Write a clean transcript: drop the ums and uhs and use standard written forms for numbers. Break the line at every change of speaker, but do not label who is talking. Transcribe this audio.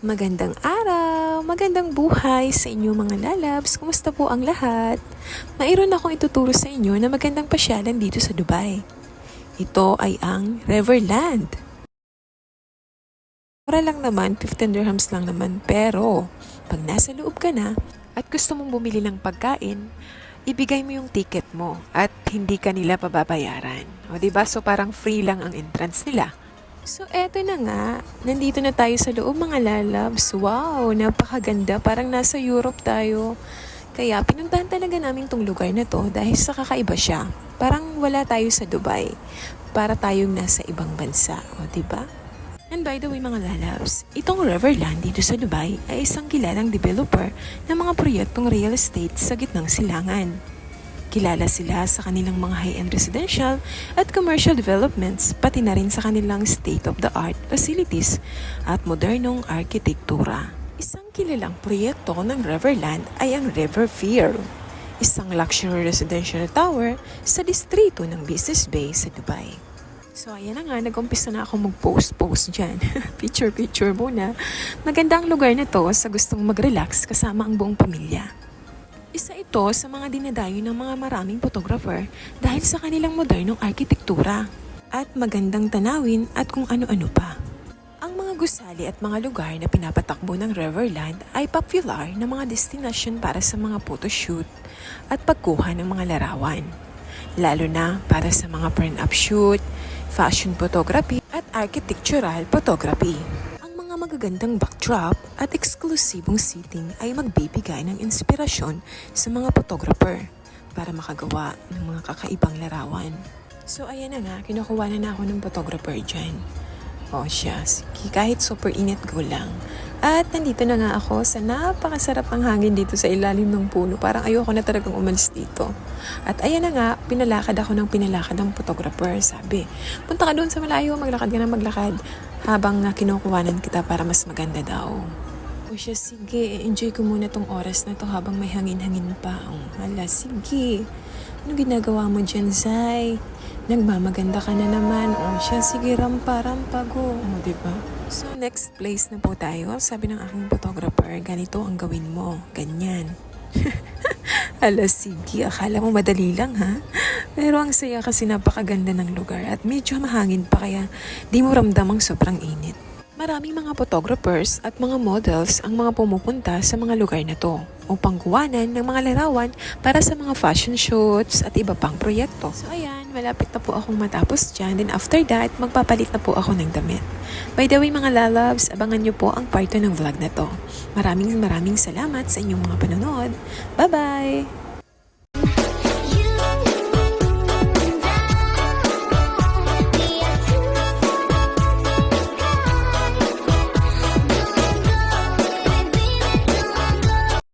Magandang araw, magandang buhay sa inyo mga lalabs. Kumusta po ang lahat? Mayroon akong ituturo sa inyo na magandang pasyalan dito sa Dubai. Ito ay ang Riverland. Mura lang naman, 15 dirhams lang naman. Pero, pag nasa loob ka na at gusto mong bumili ng pagkain, ibigay mo yung ticket mo at hindi ka nila pababayaran. O diba? So parang free lang ang entrance nila. So, eto na nga. Nandito na tayo sa loob, mga lalabs. Wow, napakaganda. Parang nasa Europe tayo. Kaya, pinuntahan talaga namin tong lugar na to dahil sa kakaiba siya. Parang wala tayo sa Dubai. Para tayong nasa ibang bansa. O, diba? And by the way, mga lalabs, itong Riverland dito sa Dubai ay isang kilalang developer ng mga proyektong real estate sa gitnang silangan. Kilala sila sa kanilang mga high-end residential at commercial developments, pati na rin sa kanilang state-of-the-art facilities at modernong arkitektura. Isang kilalang proyekto ng Riverland ay ang Riverfield, isang luxury residential tower sa distrito ng Business Bay sa Dubai. So ayan na nga, nag-umpisa na ako mag-post dyan. Picture muna. Maganda ang lugar na to sa gustong mag-relax kasama ang buong pamilya. Isa ito sa mga dinadayo ng mga maraming photographer dahil sa kanilang modernong arkitektura at magandang tanawin at kung ano-ano pa. Ang mga gusali at mga lugar na pinapatakbo ng Riverland ay popular na mga destinasyon para sa mga photoshoot at pagkuha ng mga larawan. Lalo na para sa mga print-up shoot, fashion photography at architectural photography. Magagandang backdrop at eksklusibong seating ay magbibigay ng inspirasyon sa mga photographer para makagawa ng mga kakaibang larawan. So ayan na nga, kinukuha na ako ng photographer dyan. O siya, sige, kahit super init go lang. At nandito na nga ako sa napakasarap ng hangin dito sa ilalim ng puno. Parang ayoko na talagang umalis dito. At ayan na nga, pinalakad ako ng photographer. Sabi, punta ka doon sa malayo, maglakad ka na maglakad. Habang kinukuhanan kita para mas maganda daw. O siya, sige, enjoy ko muna tong oras na to habang may hangin-hangin pa. Hala, sige. Ano ginagawa mo dyan, Zay? Nagmamaganda ka na naman. O siya, sige, rampa go. O, diba? So, next place na po tayo. Sabi ng aking photographer, ganito ang gawin mo. Ganyan. Hala, sige. Akala mo madali lang, ha? Pero ang saya kasi napakaganda ng lugar at medyo mahangin pa kaya di mo ramdam ang sobrang init. Maraming mga photographers at mga models ang mga pumupunta sa mga lugar na to upang kuwanan ng mga larawan para sa mga fashion shoots at iba pang proyekto. So ayan, malapit na po akong matapos dyan. Then after that, magpapalit na po ako ng damit. By the way mga lalabs, abangan nyo po ang part 2 ng vlog na to. Maraming salamat sa inyong mga panonood. Bye-bye!